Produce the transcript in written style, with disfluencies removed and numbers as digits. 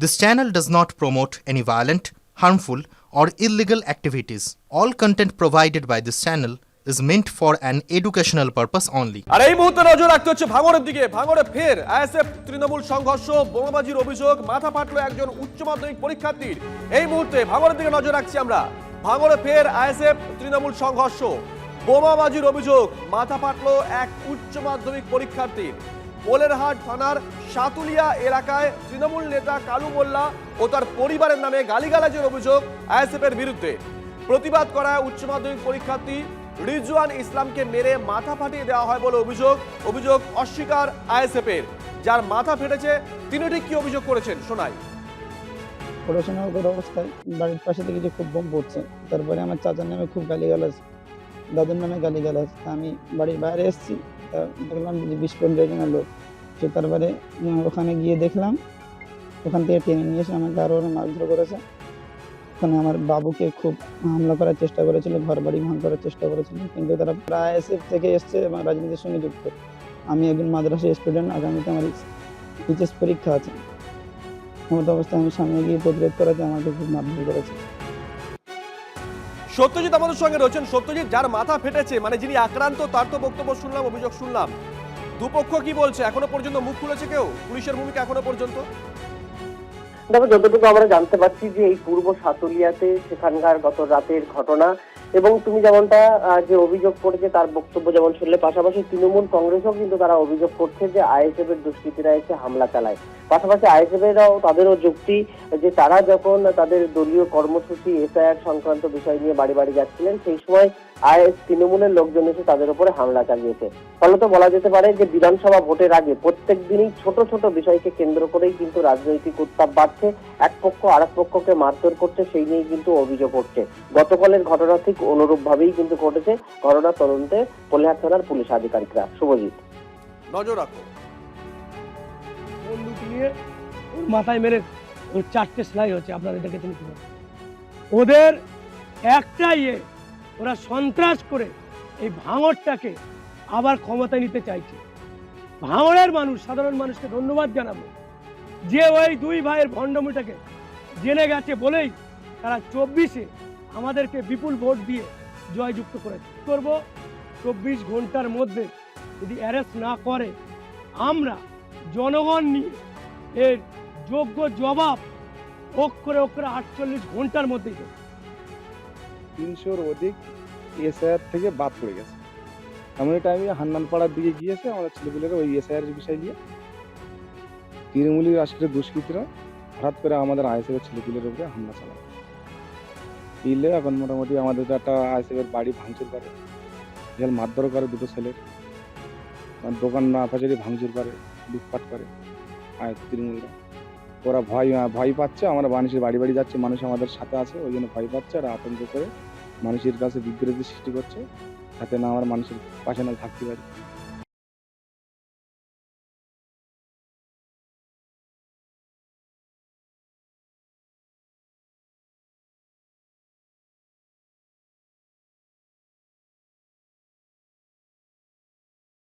This channel does not promote any violent, harmful, or illegal activities. All content provided by this channel is meant for an educational purpose only. আর এই মুহূর্তে নজর রাখতে হচ্ছে ভাঙড়ের দিকে। ভাঙড়ে ফের আইএসএফ তৃণমূল সংঘর্ষ, বোমাবাজির অভিযোগ, মাথা ফাটলো একজন উচ্চ মাধ্যমিক পরীক্ষার্থীর। এই মুহূর্তে ভাঙড়ের দিকে নজর রাখছি আমরা। ভাঙড়ে ফের আইএসএফ তৃণমূল সংঘর্ষ, বোমাবাজির অভিযোগ, মাথা ফাটলো এক উচ্চ মাধ্যমিক পরীক্ষার্থীর। পোলেরহাট থানার সাতুলিয়া এলাকায় তৃণমূল নেতা কালু মোল্লা ও তার পরিবারের নামে গালিগালাজের অভিযোগ আইএসএফ এর বিরুদ্ধে। প্রতিবাদ করায় উচ্চ মাধ্যমিক পরীক্ষার্থী রিজওয়ান ইসলামকে মেরে মাথা ফাটিয়ে দেওয়া হয় বলে অভিযোগ অস্বীকার আইএসএফ এর। যার মাথা ফেটেছে তিনি ঠিক কি অভিযোগ করেছেন শোনাই। পড়াশোনা করা অবস্থায় বাড়ির পাশে থেকে যে খুব বোম পড়ছে, তারপরে আমার চাচার নামে খুব গালিগালাজ, দাদুর নামে গালিগালাজ। আমি বাড়ির বাইরে এসেছি, দেখলাম যে 20-15 জনের লোক। সে তারপরে ওখানে গিয়ে দেখলাম, ওখান থেকে টেনে নিয়ে এসে আমাকে আরো মারধর করেছে। ওখানে আমার বাবুকে খুব হামলা করার চেষ্টা করেছিল, ঘর বাড়ি ভাঙ করার চেষ্টা করেছিল, কিন্তু তারা প্রায় আইএসএফ থেকে এসছে এবং রাজনীতির সঙ্গে যুক্ত। আমি একজন মাদ্রাসা স্টুডেন্ট, আগামীতে আমার এইচএস পরীক্ষা আছে। এমত অবস্থায় আমি সামনে গিয়ে প্রতিরোধ করাতে আমাকে খুব মারধর করেছে। সত্যজিৎ আমাদের সঙ্গে রয়েছেন। সত্যজিৎ, যার মাথা ফেটেছে মানে যিনি আক্রান্ত, তার তো বক্তব্য শুনলাম, অভিযোগ শুনলাম। দুপক্ষ কি বলছে? এখনো পর্যন্ত মুখ খুলেছে কেউ? পুলিশের ভূমিকা এখনো পর্যন্ত? দেখো, যতটুকু আমরা জানতে পারছি যে এই পূর্ব সাতুলিয়াতে সেখানকার গত রাতের ঘটনা, এবং তুমি যেমনটা যে অভিযোগ করেছে তার বক্তব্য যেমন শুনলে, পাশাপাশি তৃণমূল কংগ্রেসও কিন্তু তারা অভিযোগ করছে যে আইএসএফ এর দুষ্কৃতীরা এসে হামলা চালায়। পাশাপাশি আইএসএফ এরাও তাদেরও যুক্তি যে তারা যখন তাদের দলীয় কর্মসূচি এসআইআর সংক্রান্ত বিষয় নিয়ে বাড়ি বাড়ি যাচ্ছিলেন, সেই সময় তৃণমূলের লোকজন এসে তাদের উপরে হামলা চালিয়েছে। ফলত বলা যেতে পারে যে বিধানসভা ভোটের আগে প্রত্যেক দিনই ছোট ছোট বিষয়কে কেন্দ্র করেই কিন্তু রাজনৈতিক উত্তাপ বাড়ছে। এক পক্ষ আরেক পক্ষকে মারধর করছে, সেই নিয়ে কিন্তু অভিযোগ উঠছে। গতকালের ঘটনা ঠিক অনুরূপ ভাবেই কিন্তু ঘটেছে। ঘটনা তদন্তে পোলেরহাট থানার পুলিশ আধিকারিকরা। শুভজিৎ, নজর রাখো। বন্দুক নিয়ে ওর মাথায় মেরে ওর 4টে সেলাই হচ্ছে, আপনারা দেখেছেন কি? ওদের একটাই ওরা সন্ত্রাস করে এই ভাঙড়টাকে আবার ক্ষমতায় নিতে চাইছে। ভাঙড়ের মানুষ, সাধারণ মানুষকে ধন্যবাদ জানাবো যে ওই দুই ভাইয়ের ভণ্ডমূলটাকে জেনে গেছে বলেই তারা 24-এ আমাদেরকে বিপুল ভোট দিয়ে জয়যুক্ত করেছে। করব 24 ঘন্টার মধ্যে যদি অ্যারেস্ট না করে, আমরা জনগণ নিয়ে এর যোগ্য জবাব অক্ষরে অক্ষরে 48 ঘন্টার মধ্যেই দেব। 300-র অধিক এসআইআর থেকে বাদ পড়ে গেছে। এমন টাইমে হান্নানপাড়ার দিকে গিয়েছে আমাদের ছেলেগুলোরা ওই এসআইআর বিষয় নিয়ে তৃণমূলী রাষ্ট্রের দুষ্কৃতীরা হঠাৎ করে আমাদের আইএসএফ এর ছেলেগুলোর উপরে হামলা চালায়। দিলে এখন মোটামুটি আমাদের একটা আইএসএফ এর বাড়ি ভাঙচুর করে, মারধর করে, দুটো ছেলের দোকান না পাচারি ভাঙচুর করে, লুটপাট করে তৃণমূলরা। ওরা ভয় পাচ্ছে, আমরা মানুষের বাড়ি বাড়ি যাচ্ছে, মানুষ আমাদের সাথে আছে, ওই জন্য ভয় পাচ্ছে আর আতঙ্ক করে মানুষের কাছে বিদ্রোহের সৃষ্টি করছে, যাতে না আমার মানুষের পাশে না থাকতে পারি।